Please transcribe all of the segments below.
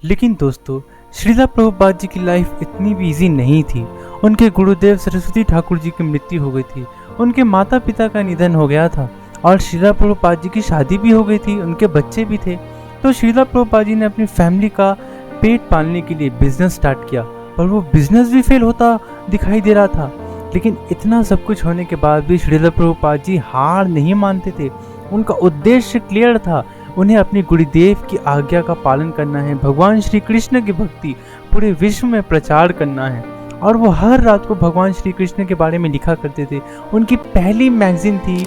लेकिन दोस्तों, श्रीला प्रभुपाद जी की लाइफ इतनी भी ईजी नहीं थी। उनके गुरुदेव सरस्वती ठाकुर जी की मृत्यु हो गई थी, उनके माता पिता का निधन हो गया था और श्रीला प्रभुपाद जी की शादी भी हो गई थी, उनके बच्चे भी थे। तो श्रीला प्रभुपाद जी ने अपनी फैमिली का पेट पालने के लिए बिजनेस स्टार्ट किया, पर वो बिजनेस भी फेल होता दिखाई दे रहा था। लेकिन इतना सब कुछ होने के बाद भी श्रीला प्रभुपाद जी हार नहीं मानते थे। उनका उद्देश्य क्लियर था, उन्हें अपने गुरुदेव की आज्ञा का पालन करना है, भगवान श्री कृष्ण की भक्ति पूरे विश्व में प्रचार करना है। और वो हर रात को भगवान श्री कृष्ण के बारे में लिखा करते थे। उनकी पहली मैगजीन थी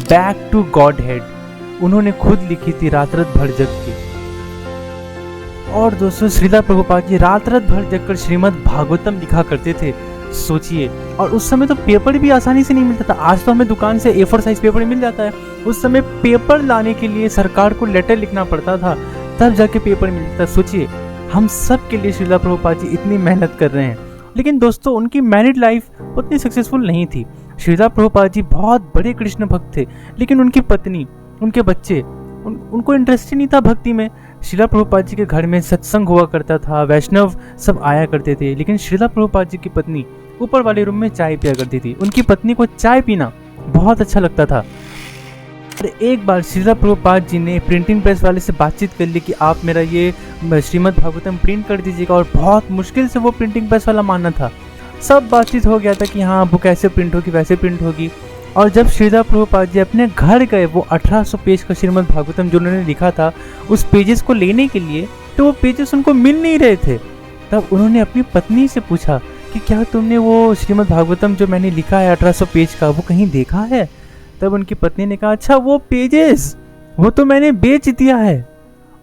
बैक टू गॉड हेड, उन्होंने खुद लिखी थी रात रात भर जग के। और दोस्तों, श्रीला प्रभुपाद जी रात रात भर जग कर श्रीमद् भागवतम लिखा करते थे। सोचिए, और उस समय तो पेपर भी आसानी से नहीं मिलता था। आज तो हमें दुकान से A4 साइज पेपर मिल जाता है, उस समय पेपर लाने के लिए सरकार को लेटर लिखना पड़ता था, तब जाके पेपर मिलता था। सोचिए, हम सब के लिए श्रीला प्रभुपाद जी इतनी मेहनत कर रहे हैं। लेकिन दोस्तों, उनकी मैरिड लाइफ उतनी सक्सेसफुल नहीं थी। श्रीला प्रभुपाद जी बहुत बड़े कृष्ण भक्त थे, लेकिन उनकी पत्नी, उनके बच्चे, उनको इंटरेस्ट ही नहीं था भक्ति में। श्रीला प्रभुपाद जी के घर में सत्संग हुआ करता था, वैष्णव सब आया करते थे, लेकिन श्रीला प्रभुपाद जी की पत्नी ऊपर वाले रूम में चाय पिया करती थी। उनकी पत्नी को चाय पीना बहुत अच्छा लगता था। और एक बार श्रीला प्रभुपाद जी ने प्रिंटिंग प्रेस वाले से बातचीत कर ली कि आप मेरा ये श्रीमद् भागवतम प्रिंट कर दीजिएगा, और बहुत मुश्किल से वो प्रिंटिंग प्रेस वाला मानना था। सब बातचीत हो गया था कि हाँ, बुक ऐसे प्रिंट होगी, वैसे प्रिंट होगी। और जब श्रीला प्रभुपाद जी अपने घर गए, वो 1800 पेज का श्रीमद् भागवतम जो उन्होंने लिखा था, उस पेजेस को लेने के लिए, तो वो पेजेस उनको मिल नहीं रहे थे। तब उन्होंने अपनी पत्नी से पूछा कि क्या तुमने वो श्रीमद् भागवतम जो मैंने लिखा है 1800 पेज का, वो कहीं देखा है? तब उनकी पत्नी ने कहा, अच्छा वो पेजेस, वो तो मैंने बेच दिया है।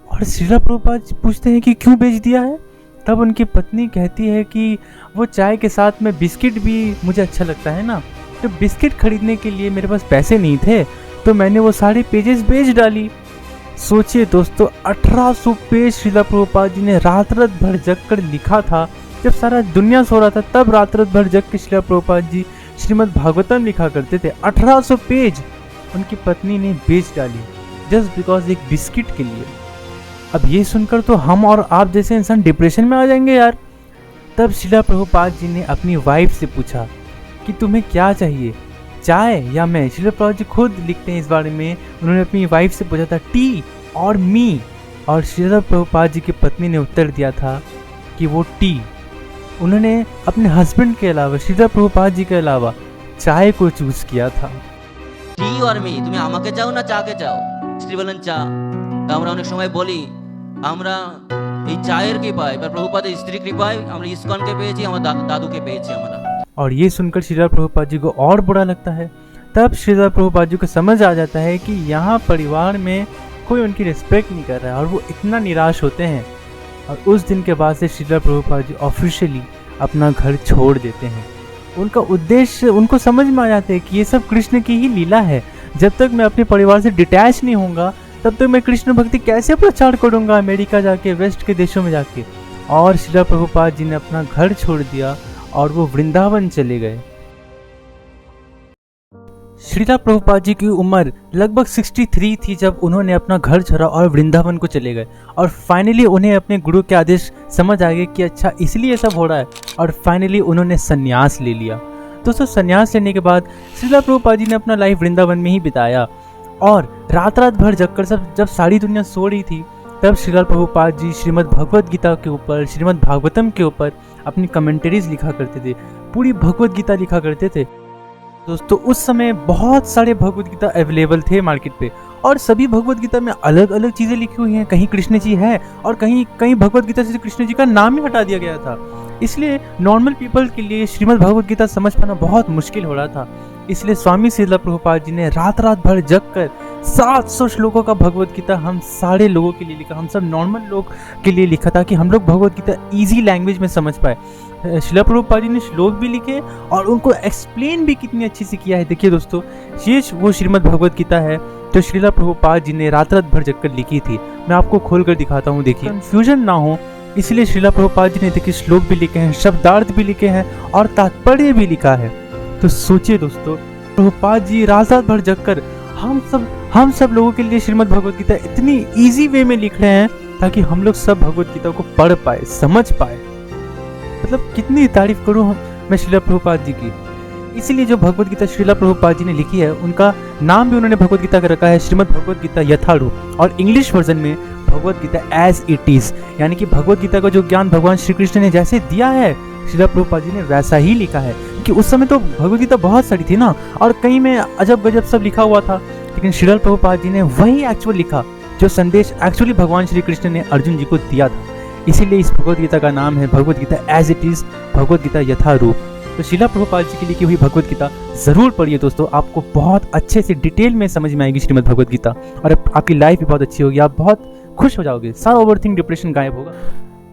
और श्रीला प्रभुपाद जी पूछते हैं कि क्यों बेच दिया है? तब उनकी पत्नी कहती है कि वो चाय के साथ में बिस्किट भी मुझे अच्छा लगता है ना, तो बिस्किट खरीदने के लिए मेरे पास पैसे नहीं थे, तो मैंने वो सारे पेजेस बेच डाली। सोचिए दोस्तों, 1800 पेज श्रीला प्रभुपाद जी ने रात रात भर जग कर लिखा था। जब सारा दुनिया सो रहा था, तब रात रात भर जग के श्रीला प्रभुपाद जी श्रीमद् भागवतम लिखा करते थे। 1800 पेज उनकी पत्नी ने बेच डाली जस्ट बिकॉज एक बिस्किट के लिए। अब ये सुनकर तो हम और आप जैसे इंसान डिप्रेशन में आ जाएंगे यार। तब श्रीला प्रभुपाद जी ने अपनी वाइफ से पूछा कि तुम्हें क्या चाहिए, चाय या मैं? श्रीला प्रभुपाद जी खुद लिखते हैं इस बारे में, उन्होंने अपनी वाइफ से पूछा था टी और मी, और श्रीला प्रभुपाद जी की पत्नी ने उत्तर दिया था कि वो टी। उन्होंने अपने हस्बैंड के अलावा, श्रीला प्रभुपाद जी के अलावा, चाय को चूज किया था। টি আর মি, তুমি আমাকে চাও না চাকে চাও? স্ত্রী বলেন চা। তা আমরা অনেক সময় বলি আমরা এই চায়ের কৃপায় বা প্রভুপাদের স্ত্রী কৃপায় আমরা ইসকনকে পেয়েছি, আমার দাদুকে পেয়েছি আমরা। और ये सुनकर श्रीला प्रभुपाद जी को और बुरा लगता है। तब श्रीला प्रभुपाद जी को समझ आ जाता है कि यहाँ परिवार में कोई उनकी रिस्पेक्ट नहीं कर रहा है, और वो इतना निराश होते हैं। और उस दिन के बाद से श्रीला प्रभुपाद जी ऑफिशियली अपना घर छोड़ देते हैं। उनका उद्देश्य उनको समझ में आ जाता है कि ये सब कृष्ण की ही लीला है। जब तक मैं अपने परिवार से डिटैच नहीं होऊंगा, तब तक मैं कृष्ण भक्ति कैसे प्रचार करूंगा अमेरिका जाके, वेस्ट के देशों में जाके। और श्रीला प्रभुपाद जी ने अपना घर छोड़ दिया और वो वृंदावन चले गए। श्रीला प्रभुपाद जी की उम्र लगभग 63 थी जब उन्होंने अपना घर छोड़ा और वृंदावन को चले गए। और फाइनली उन्हें अपने गुरु के आदेश समझ आ गए कि अच्छा इसलिए सब हो रहा है, और फाइनली उन्होंने संन्यास ले लिया। दोस्तों, संन्यास लेने के बाद श्रीला प्रभुपाद जी ने अपना लाइफ वृंदावन में ही बिताया। और रात रात भर जगकर जब सारी दुनिया सो रही थी, तब श्रीला प्रभुपाद जी श्रीमद् भगवद गीता के ऊपर, श्रीमद् भागवतम के ऊपर अपनी कमेंटरीज लिखा करते थे, पूरी भगवद गीता लिखा करते थे। दोस्तों, उस समय बहुत सारे भगवद गीता अवेलेबल थे मार्केट पे, और सभी भगवद गीता में अलग अलग चीज़ें लिखी हुई हैं। कहीं कृष्ण जी है और कहीं भगवद गीता से कृष्ण जी का नाम ही हटा दिया गया था। इसलिए नॉर्मल पीपल के लिए श्रीमद् भगवद गीता समझ पाना बहुत मुश्किल हो रहा था। इसलिए स्वामी श्रीला प्रभुपाद जी ने रात रात भर जग कर 700 श्लोकों का भगवद गीता हम सारे लोगों के लिए लिखा, हम सब नॉर्मल लोग के लिए लिखा, ताकि हम लोग भगवद गीता ईजी लैंग्वेज में समझ पाए। श्रीला प्रभुपाद जी ने श्लोक भी लिखे और उनको एक्सप्लेन भी कितनी अच्छी से किया है। देखिए दोस्तों, ये वो श्रीमद् भगवद गीता है जो श्रीला प्रभुपाद जी ने रात रात भर जगकर लिखी थी। मैं आपको खोल कर दिखाता हूँ, देखिए कंफ्यूजन ना हो इसलिए श्रीला प्रभुपाद जी ने देखिए श्लोक भी लिखे हैं, शब्दार्थ भी लिखे हैं और तात्पर्य भी लिखा है। तो सोचिए दोस्तों, प्रभुपाद जी रात रात भर जगकर हम सब लोगों के लिए श्रीमद् भगवद गीता इतनी इजी वे में लिख रहे हैं ताकि हम लोग सब भगवत गीता को पढ़ पाए, समझ पाए। मतलब कितनी तारीफ करूं मैं श्रीला प्रभुपाद जी की। इसीलिए जो भगवत गीता श्रीला प्रभुपाद जी ने लिखी है, उनका नाम भी उन्होंने भगवत गीता का रखा है श्रीमद् भगवत गीता यथारूप, और इंग्लिश वर्जन में Bhagavad Gita as it is, यानी कि भगवत गीता का जो ज्ञान भगवान श्री कृष्ण ने जैसे दिया है, श्रीला प्रभुपाद जी ने वैसा ही लिखा है। कि उस समय तो भगवत गीता बहुत सारी थी ना, और कहीं में अजब गजब सब लिखा हुआ था, लेकिन श्रीला प्रभुपाद जी ने वही एक्चुअल लिखा जो संदेश एक्चुअली भगवान श्री कृष्ण ने अर्जुन जी को दिया था। इसीलिए इस भगवत गीता का नाम है Bhagavad Gita as it is, Bhagavad Gita यथारूप। तो श्रीला प्रभुपाद जी की लिखी हुई भगवत गीता जरूर पढ़िए दोस्तों, आपको बहुत अच्छे से डिटेल में समझ में आएगी श्रीमद् भगवत गीता, और आपकी लाइफ भी बहुत अच्छी होगी, आप बहुत खुश हो जाओगे, सारा ओवरथिंक डिप्रेशन गायब होगा।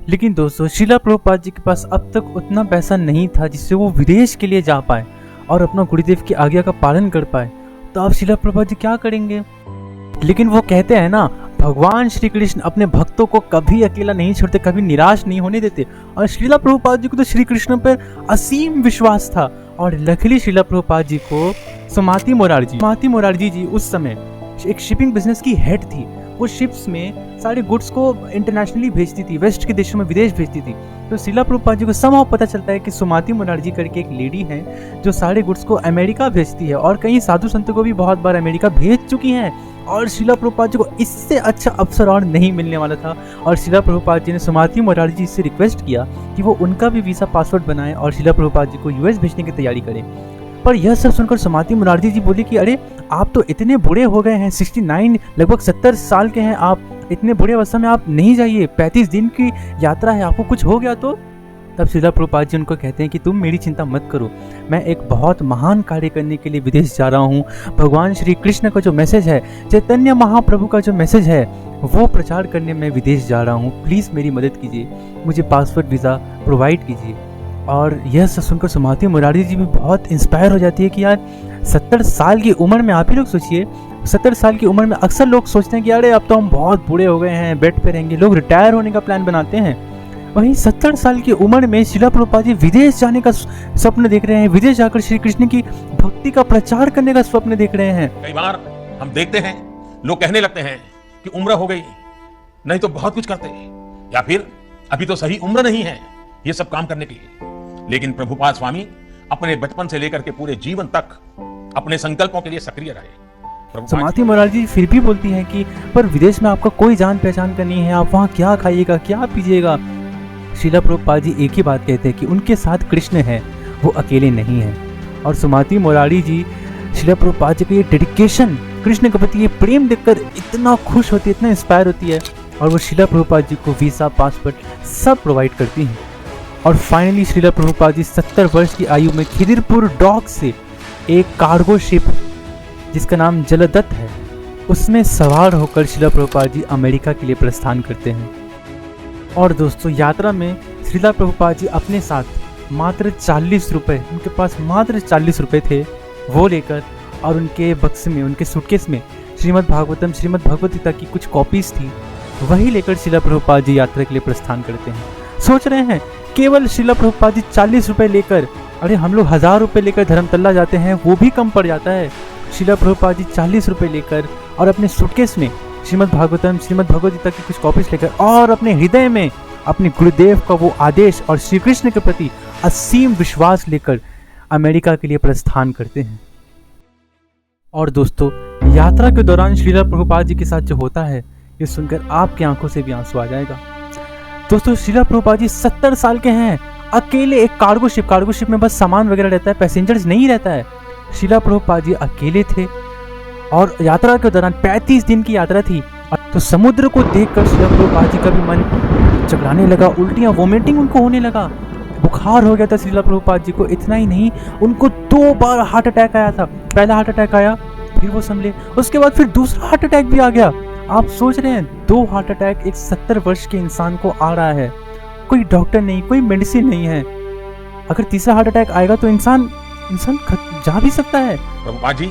लेकिन दोस्तों श्रीला प्रभुपाद जी के पास अब तक उतना पैसा नहीं था जिससे वो विदेश के लिए जा पाए और अपना गुरुदेव की आज्ञा का पालन कर पाए। तो अब श्रीला प्रभुपाद जी क्या करेंगे? लेकिन वो कहते हैं ना, भगवान श्री कृष्ण अपने भक्तों को कभी अकेला नहीं छोड़ते, कभी निराश नहीं होने देते। और श्रीला प्रभुपाद जी को तो श्री कृष्ण पर असीम विश्वास था। और लकीली श्रीला प्रभुपाद जी को सुमति मोरारजी जी उस समय एक शिपिंग बिजनेस की हेड थी। वो शिप्स में सारे गुड्स को इंटरनेशनली भेजती थी, वेस्ट के देशों में विदेश भेजती थी। तो श्रीला प्रभुपाद जी को समहाउ पता चलता है कि सुमति मोरारजी करके एक लेडी है जो सारे गुड्स को अमेरिका भेजती है, और कई साधु संतों को भी बहुत बार अमेरिका भेज चुकी हैं। और श्रीला प्रभुपाद जी को इससे अच्छा अवसर और नहीं मिलने वाला था। और श्रीला प्रभुपाद जी ने सुमति मोरारजी जी से रिक्वेस्ट किया कि वो उनका भी वीसा पासवर्ड बनाए और श्रीला प्रभुपाद जी को यूएस भेजने की तैयारी करें। पर यह सब सुनकर सुमति मोरारजी जी बोली कि अरे आप तो इतने बूढ़े हो गए हैं, 69 लगभग 70 साल के हैं आप, इतने बुढ़े अवस्था में आप नहीं जाइए, 35 दिन की यात्रा है, आपको कुछ हो गया तो। तब श्रीला प्रभुपाद जी उनको कहते हैं कि तुम मेरी चिंता मत करो, मैं एक बहुत महान कार्य करने के लिए विदेश जा रहा हूँ। भगवान श्री कृष्ण का जो मैसेज है, चैतन्य महाप्रभु का जो मैसेज है, वो प्रचार करने में विदेश जा रहा हूँ, प्लीज़ मेरी मदद कीजिए, मुझे पासपोर्ट वीज़ा प्रोवाइड कीजिए। और यह सब सुनकर सुमति मोरारजी जी भी बहुत इंस्पायर हो जाती है कि यार 70 साल की उम्र में, आप ही लोग सोचिए 70 साल की उम्र में अक्सर लोग सोचते हैं कि अरे अब तो हम बहुत बूढ़े हो गए हैं, बेड पे रहेंगे, लोग रिटायर होने का प्लान बनाते हैं। वहीं 70 साल की उम्र में श्रीला प्रभुपाद जी विदेश जाने का स्वप्न देख रहे हैं, विदेश जाकर श्री कृष्ण की भक्ति का प्रचार करने का स्वप्न देख रहे हैं। कई बार हम देखते हैं लोग कहने लगते हैं कि उम्र हो गई, नहीं तो बहुत कुछ करते, या फिर अभी तो सही उम्र नहीं है ये सब काम करने के लिए। लेकिन प्रभुपाद स्वामी अपने बचपन से लेकर के पूरे जीवन तक अपने संकल्पों के लिए सक्रिय रहे। सुमति मोरारजी फिर भी बोलती हैं कि पर विदेश में आपका कोई जान पहचान का नहीं है, आप वहाँ क्या खाइएगा, क्या पीजिएगा। श्रीला प्रभुपाद जी एक ही बात कहते हैं कि उनके साथ कृष्ण है, वो अकेले नहीं है। और सुमति मोरारजी जी श्रीला प्रभुपाद जी का ये डेडिकेशन, कृष्ण के प्रति ये प्रेम देखकर इतना खुश होती है, इतना इंस्पायर होती है, और वो श्रीला प्रभुपाद जी को वीज़ा पासपोर्ट सब प्रोवाइड करती हैं। और फाइनली श्रीला प्रभुपाद जी 70 वर्ष की आयु में खिदिरपुर डॉक से एक कार्गो शिप जिसका नाम जलदत्त है, उसमें सवार होकर श्रीला प्रभुपाद जी अमेरिका के लिए प्रस्थान करते हैं। और दोस्तों यात्रा में श्रीला प्रभुपाद जी अपने साथ मात्र 40 रुपये, उनके पास मात्र 40 रुपये थे, वो लेकर, और उनके बक्से में, उनके सूटकेस में श्रीमद् भागवतम, श्रीमद् भगवत गीता की कुछ कॉपीज थी, वही लेकर श्रीला प्रभुपाद जी यात्रा के लिए प्रस्थान करते हैं। सोच रहे हैं केवल श्रीला प्रभुपाद जी 40 रुपये लेकर, अरे हम लोग 1000 रुपये लेकर धर्मतल्ला जाते हैं, वो भी कम पड़ जाता है। श्रीला प्रभुपाद जी 40 रुपये लेकर और अपने सूटकेस में श्रीमद् भागवतम, श्रीमद् भगवत गीता की कुछ कॉपीज लेकर, और अपने हृदय में अपने गुरुदेव का वो आदेश और श्री कृष्ण के प्रति असीम विश्वास लेकर अमेरिका के लिए प्रस्थान करते हैं। और दोस्तों यात्रा के दौरान श्रीला प्रभुपाद जी के साथ जो होता है, ये सुनकर आपकी आंखों से भी आंसू आ जाएगा। दोस्तों श्रीला प्रभुपाद जी 70 साल के हैं, अकेले एक कार्गो शिप में बस सामान वगैरह रहता है, पैसेंजर्स नहीं रहता है। श्रीला प्रभुपाद जी अकेले थे और यात्रा के दौरान 35 दिन की यात्रा थी। तो समुद्र को देखकर श्रीला प्रभुपाद जी का भी मन चकराने लगा, उल्टियाँ वोमिटिंग उनको होने लगा, बुखार हो गया था श्रीला प्रभुपाद जी को। इतना ही नहीं, उनको 2 बार हार्ट अटैक आया था। पहला हार्ट अटैक आया, फिर वो संभले, उसके बाद फिर दूसरा हार्ट अटैक भी आ गया। आप सोच रहे हैं 2 हार्ट अटैक एक 70 वर्ष के इंसान को आ रहा है, कोई डॉक्टर नहीं, कोई मेडिसिन नहीं है। अगर तीसरा हार्ट अटैक आएगा तो इंसान जा भी सकता है। प्रभुपाद जी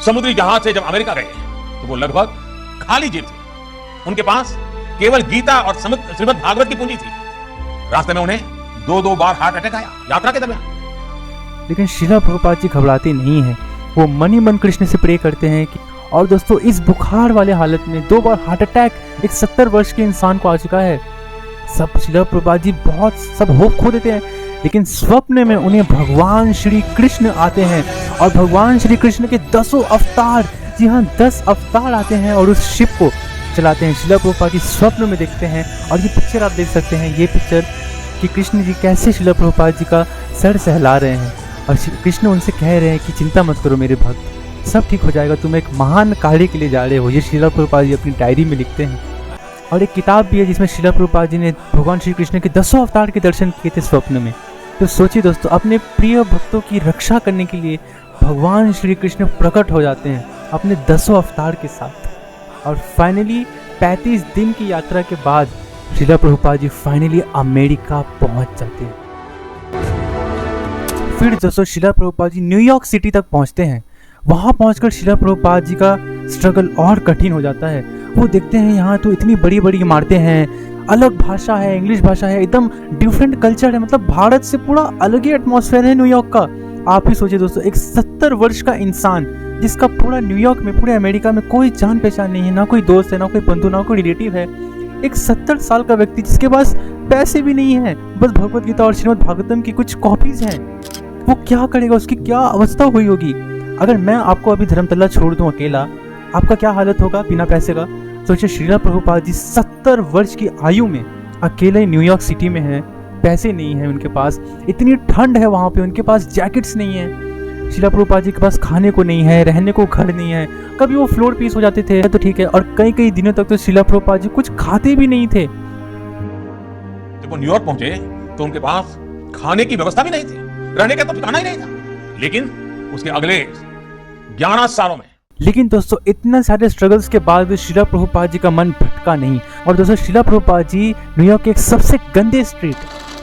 समुद्री जहाज से जब अमेरिका गए तो वो लगभग खाली जेब थे, उनके पास केवल गीता और श्रीमद् भागवत की पूंजी थी। रास्ते में उन्हें 2 बार हार्ट अटैक आया यात्रा के दरमियान। लेकिन श्रीला प्रभुपाद जी घबराते नहीं हैं, वो मन ही मन कृष्ण से प्रे करते हैं कि और दोस्तों इस बुखार वाले हालत में 2 बार हार्ट अटैक एक 70 वर्ष के इंसान को आ चुका है। सब श्रील प्रभुपाद जी बहुत सब होप खो देते हैं, लेकिन स्वप्न में उन्हें भगवान श्री कृष्ण आते हैं और भगवान श्री कृष्ण के 10 अवतार, जी हाँ 10 अवतार आते हैं और उस शिप को चलाते हैं। श्रील प्रभुपाद जी स्वप्न में देखते हैं और ये पिक्चर आप देख सकते हैं, ये पिक्चर कि कृष्ण जी कैसे श्रील प्रभुपाद जी का सर सहला रहे हैं और कृष्ण उनसे कह रहे हैं कि चिंता मत करो मेरे भक्त, सब ठीक हो जाएगा, तुम एक महान कार्य के लिए जा रहे हो। ये श्रील प्रभुपाद जी अपनी डायरी में लिखते हैं। और एक किताब भी है जिसमें श्रील प्रभुपाद जी ने भगवान श्री कृष्ण के 10 अवतार के दर्शन किए थे स्वप्न में। तो सोचिए दोस्तों, अपने प्रिय भक्तों की रक्षा करने के लिए भगवान श्री कृष्ण प्रकट हो जाते हैं अपने 10 अवतार के साथ। और फाइनली 35 दिन की यात्रा के बाद श्रील प्रभुपाद जी फाइनली अमेरिका पहुंच जाते हैं। फिर दोस्तों श्रील प्रभुपाद जी न्यूयॉर्क सिटी तक पहुंचते हैं। वहां पहुंचकर श्रील प्रभुपाद जी का स्ट्रगल और कठिन हो जाता है। वो देखते हैं यहाँ तो इतनी बड़ी बड़ी इमारतें हैं, अलग भाषा है, इंग्लिश भाषा है, एकदम डिफरेंट कल्चर है, मतलब भारत से पूरा अलग ही एटमॉस्फेयर है न्यूयॉर्क का। आप ही सोचिए दोस्तों, एक 70 वर्ष का इंसान जिसका पूरा न्यूयॉर्क में, पूरे अमेरिका में कोई जान पहचान नहीं है, ना कोई दोस्त है, ना कोई बंधु, ना कोई रिलेटिव है, एक 70 साल का व्यक्ति जिसके पास पैसे भी नहीं है, बस भगवत गीता और श्रीमद् भागवतम की कुछ कॉपीज हैं, वो क्या करेगा? उसकी क्या अवस्था हुई होगी? अगर मैं आपको अभी धर्मतला छोड़ दूं अकेला, आपका क्या हालत होगा बिना पैसे का? सोचिए श्रील प्रभुपाद जी 70 वर्ष की आयु में अकेले न्यूयॉर्क सिटी में हैं, पैसे नहीं है उनके पास, इतनी ठंड है वहाँ पे, उनके पास जैकेट्स नहीं है, श्रील प्रभुपाद जी के पास खाने को नहीं है, रहने को घर नहीं है, कभी वो फ्लोर पीस हो जाते थे तो ठीक है, और कई कई दिनों तक तो श्रील प्रभुपाद जी कुछ खाते भी नहीं थे। जब वो न्यूयॉर्क पहुंचे तो उनके पास खाने की व्यवस्था भी नहीं थी, रहने का तो ठिकाना ही नहीं था। लेकिन उसके अगले 11 सालों में, लेकिन दोस्तों इतने सारे स्ट्रगल्स के बाद भी श्रील प्रभुपाद जी का मन भटका नहीं। और दोस्तों श्रील प्रभुपाद जी न्यूयॉर्क के एक सबसे गंदे स्ट्रीट,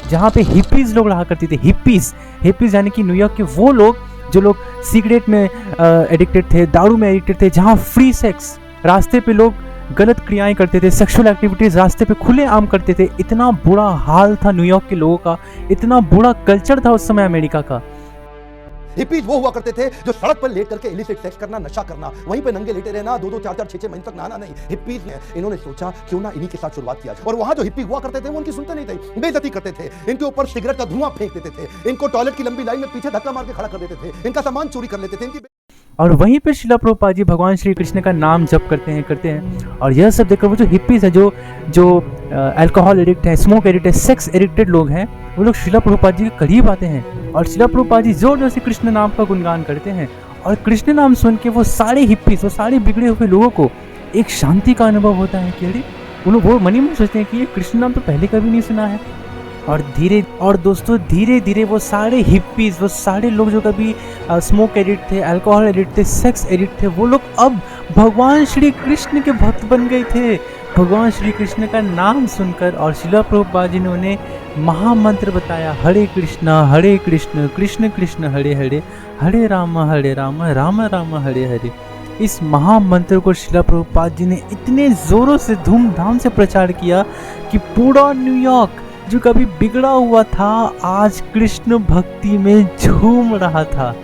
जहाँ पे हिप्पीज लोग रहा करते थे, हिप्पीज यानी कि न्यूयॉर्क के वो लोग जो लोग सिगरेट में एडिक्टेड थे, दारू में एडिक्टेड थे, जहाँ फ्री सेक्स, रास्ते पे लोग गलत क्रियाएं करते थे, सेक्सुअल एक्टिविटीज रास्ते पे खुले आम करते थे। इतना बुरा हाल था न्यूयॉर्क के लोगों का, इतना बुरा कल्चर था उस समय अमेरिका का। हिप्पीज वो हुआ करते थे जो सड़क पर लेट करके इलिसिट सेक्स करना, नशा करना, वहीं पे नंगे लेटे रहना, 2-2, 4-4, 6-6 महीने तक नहाना नहीं। हिप्पीज ने इन्होंने सोचा क्यों ना इन्हीं के साथ शुरुआत किया जाए। और वहां जो हिप्पी हुआ करते थे वो उनकी सुनते नहीं थे, बेइज्जती करते थे, इनके ऊपर सिगरेट का धुआं फेंक देते थे, इनको टॉयलेट की लंबी लाइन में पीछे धक्का मार के खड़ा कर देते थे, इनका सामान चोरी कर लेते थे, इनकी। और वहीं पे श्रील प्रभुपाद जी भगवान श्री कृष्ण का नाम जप करते हैं। और यह सब देखकर वो जो हिप्पीज है, जो अल्कोहल एडिक्ट है, स्मोक एडिक्ट है, सेक्स एडिक्टेड लोग हैं, वो लोग श्रील प्रभुपाद जी के करीब आते हैं और श्रील प्रभुपाद जी जोर जोर से कृष्ण नाम का गुणगान करते हैं। और कृष्ण नाम सुन के वो सारे हिप्पीज, वो सारे बिगड़े हुए लोगों को एक शांति का अनुभव होता है कि अरे वो मनी में सोचते हैं कि ये कृष्ण नाम तो पहले कभी नहीं सुना है। और दोस्तों धीरे धीरे वो सारे हिप्पीज, वो सारे लोग जो कभी स्मोक एडिक्ट थे, अल्कोहल एडिक्ट थे, सेक्स एडिक्ट थे, वो लोग अब भगवान श्री कृष्ण के भक्त बन गए थे भगवान श्री कृष्ण का नाम सुनकर। और श्रील प्रभुपाद जी ने उन्हें महामंत्र बताया, हरे कृष्ण कृष्ण कृष्ण हरे हरे, हरे राम राम राम हरे हरे। इस महामंत्र को श्रील प्रभुपाद जी ने इतने जोरों से, धूमधाम से प्रचार किया कि पूरा न्यूयॉर्क जो कभी बिगड़ा हुआ था आज कृष्ण भक्ति में झूम रहा था।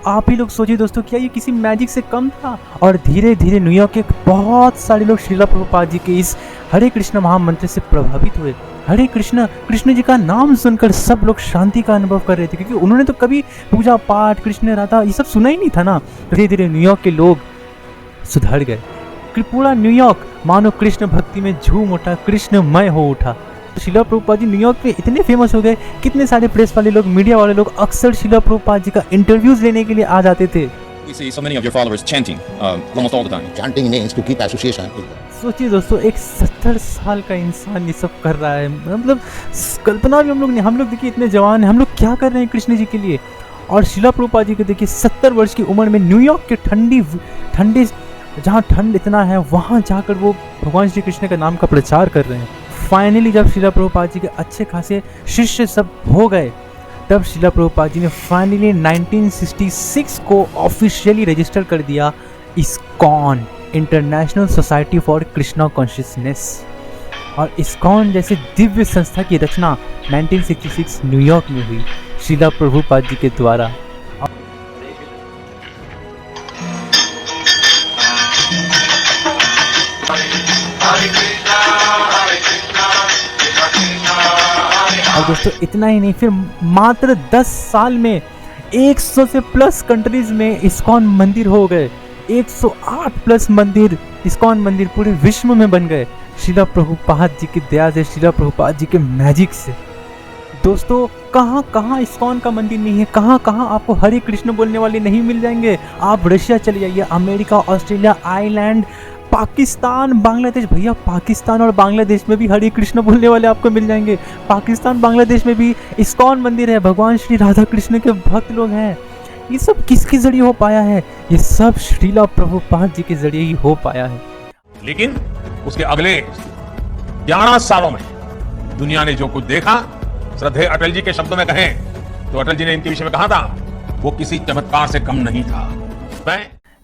आप ही लोग सोचिए दोस्तों, क्या ये किसी मैजिक से कम था? और धीरे धीरे न्यूयॉर्क के बहुत सारे लोग श्रील प्रभुपाद जी के इस हरे कृष्ण महामंत्र से प्रभावित हुए। हरे कृष्ण जी का नाम सुनकर सब लोग शांति का अनुभव कर रहे थे, क्योंकि उन्होंने तो कभी पूजा पाठ, कृष्ण राधा ये सब सुना ही नहीं था ना। धीरे धीरे न्यूयॉर्क के लोग सुधर गए, पूरा न्यूयॉर्क मानो कृष्ण भक्ति में झूम उठा, कृष्णमय हो उठा। श्रील प्रभुपाद जी न्यूयॉर्क में इतने फेमस हो गए, कितने सारे प्रेस वाले लोग, मीडिया वाले लोग अक्सर श्रील प्रभुपाद जी का इंटरव्यूज लेने के लिए आ जाते थे। We see so many of your followers chanting almost all the time. Chanting means to keep association with them. सोचिए दोस्तों, एक 70 साल का इंसान ये सब कर रहा है, मतलब कल्पना भी हम लोग देखिए इतने जवान हैं, हम लोग क्या कर रहे हैं कृष्ण जी के लिए। और शिला प्रभुपाद जी को देखिए 70 वर्ष की उम्र में न्यूयॉर्क के ठंडे जहाँ ठंड इतना है वहाँ जाकर वो भगवान श्री कृष्ण के नाम का प्रचार कर रहे हैं। फाइनली जब शिला प्रभुपाद जी के अच्छे खासे शिष्य सब हो गए, तब शिला प्रभुपाद जी ने फाइनली 1966 को ऑफिशियली रजिस्टर कर दिया ISKCON, international society for Krishna consciousness. और इस्कॉन जैसे दिव्य संस्था की रचना 1966 न्यूयॉर्क में हुई शिला प्रभुपाद जी के द्वारा। और दोस्तों इतना ही नहीं, फिर मात्र 10 साल में 100 से प्लस कंट्रीज में इस्कॉन मंदिर हो गए। 108 प्लस मंदिर, इस्कॉन मंदिर पूरे विश्व में बन गए शिला प्रभुपाद जी की दया से, शिला प्रभुपाद जी के मैजिक से। दोस्तों कहाँ कहाँ इस्कॉन का मंदिर नहीं है, कहाँ कहाँ आपको हरे कृष्ण बोलने वाले नहीं मिल जाएंगे। आप रशिया चले जाइए, America, Australia, Ireland, Pakistan, Bangladesh, भैया पाकिस्तान और बांग्लादेश में भी हरे कृष्ण बोलने वाले आपको मिल जाएंगे। पाकिस्तान बांग्लादेश में भी इस्कॉन मंदिर है, भगवान श्री राधा कृष्ण के भक्त लोग हैं। ये सब किसके जरिए हो पाया है? ये सब श्रीला प्रभुपाद जी के जरिए ही हो पाया है। लेकिन उसके अगले 11 सालों में दुनिया ने जो कुछ देखा, श्रद्धेय अटल जी के शब्दों में कहें तो अटल जी ने इनके विषय में कहा था, वो किसी चमत्कार से कम नहीं था।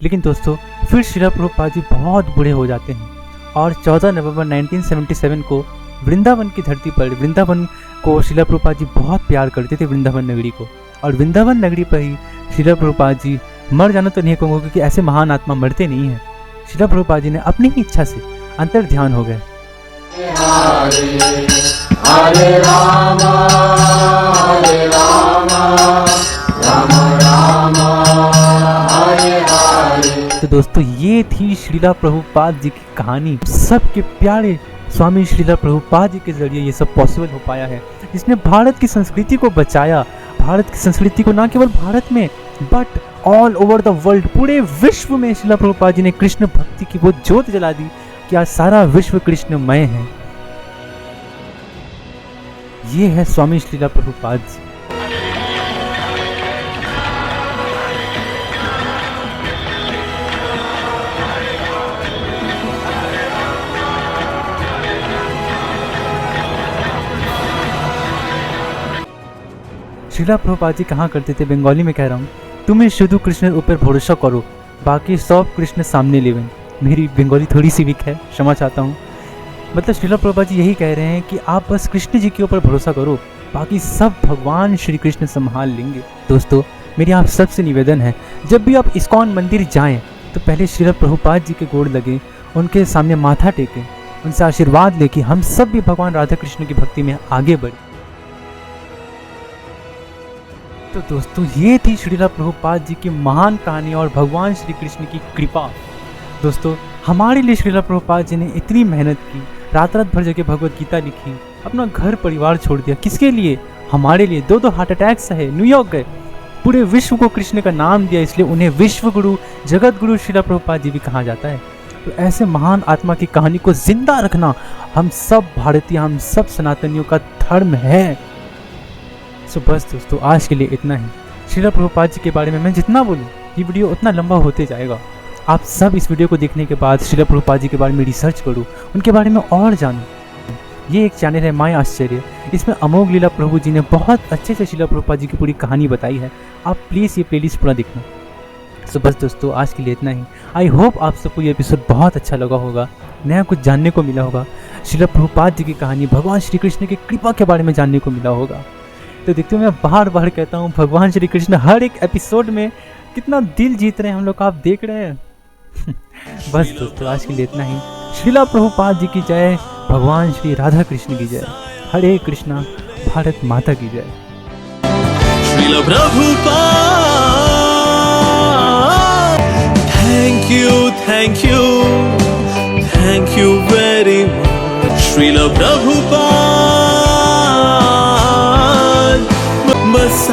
लेकिन दोस्तों फिर श्रीला प्रभुपाद जी बहुत बूढ़े हो जाते हैं और 14 नवंबर 1977 को वृंदावन की धरती पर, वृंदावन को श्रीला प्रभुपाद जी बहुत प्यार करते थे, वृंदावन नगरी को। और वृंदावन नगरी पर ही श्रीला प्रभुपाद जी, मर जाना तो नहीं कहूँगा क्योंकि ऐसे महान आत्मा मरते नहीं हैं, श्रीला प्रभुपाद जी ने अपनी ही इच्छा से अंतर ध्यान हो गए। हरे रामा हरे रामा रामा रामा हरे हरे। तो दोस्तों ये थी श्रीला प्रभुपाद जी की कहानी। सबके प्यारे स्वामी श्रीला प्रभुपाद जी के जरिए ये सब पॉसिबल हो पाया है, जिसने भारत की संस्कृति को बचाया। भारत की संस्कृति को ना केवल भारत में but all over the world, पूरे विश्व में श्रीला प्रभुपाद जी ने कृष्ण भक्ति की वो ज्योत जला दी कि आज सारा विश्व कृष्णमय है। ये है स्वामी श्रीला प्रभुपाद जी। श्रीला प्रभुपाद जी कहाँ करते थे, बंगाली में कह रहा हूँ, तुम्हें शुद्ध कृष्ण ऊपर भरोसा करो, बाकी सब कृष्ण सामने लेवें। मेरी बंगाली थोड़ी सी वीक है, क्षमा चाहता हूँ। मतलब श्रीला प्रभुपाद जी यही कह रहे हैं कि आप बस कृष्ण जी के ऊपर भरोसा करो, बाकी सब भगवान श्री कृष्ण संभाल लेंगे। दोस्तों मेरी आप सबसे निवेदन है, जब भी आप इस्कॉन मंदिर जाएं तो पहले श्रीला प्रभुपाद जी के गोड़ लगे, उनके सामने माथा टेकें, उनसे आशीर्वाद लें कि हम सब भी भगवान राधा कृष्ण की भक्ति में आगे बढ़े। तो दोस्तों ये थी श्रीला प्रभुपाद जी की महान कहानी और भगवान श्री कृष्ण की कृपा। दोस्तों हमारे लिए श्रीला प्रभुपाद जी ने इतनी मेहनत की, रात रात भर जगह भगवत गीता लिखी, अपना घर परिवार छोड़ दिया, किसके लिए? हमारे लिए। 2 हार्ट अटैक सहे, न्यूयॉर्क गए, पूरे विश्व को कृष्ण का नाम दिया, इसलिए उन्हें विश्व गुरु, जगत गुरु श्रीला प्रभुपाद जी भी कहा जाता है। तो ऐसे महान आत्मा की कहानी को जिंदा रखना हम सब भारतीय, हम सब सनातनियों का धर्म है। सो बस दोस्तों आज के लिए इतना ही। श्रीला प्रभुपाद जी के बारे में मैं जितना बोलूँ ये वीडियो उतना लंबा होते जाएगा। आप सब इस वीडियो को देखने के बाद श्रीला प्रभुपाद जी के बारे में रिसर्च करो, उनके बारे में और जानो। ये एक चैनल है माय आश्चर्य, इसमें अमोघ लीला प्रभु जी ने बहुत अच्छे से श्रीला प्रभुपाद जी की पूरी कहानी बताई है। आप प्लीज़ ये प्लेलिस्ट पूरा देखना। सो बस दोस्तों आज के लिए इतना ही। आई होप आप सबको ये एपिसोड बहुत अच्छा लगा होगा, नया कुछ जानने को मिला होगा, श्रीला प्रभुपाद जी की कहानी, भगवान श्री कृष्ण की कृपा के बारे में जानने को मिला होगा। तो देखते हो मैं बार बार कहता हूँ, भगवान श्री कृष्ण हर एक एपिसोड में कितना दिल जीत रहे हैं हम लोग, आप देख रहे हैं। बस दोस्तों आज के लिए इतना ही। श्रीला प्रभुपाद जी की जय, भगवान श्री राधा कृष्ण की जय, हरे कृष्णा, भारत माता की जय। Srila Prabhupada, thank you very much. Srila Prabhupada बस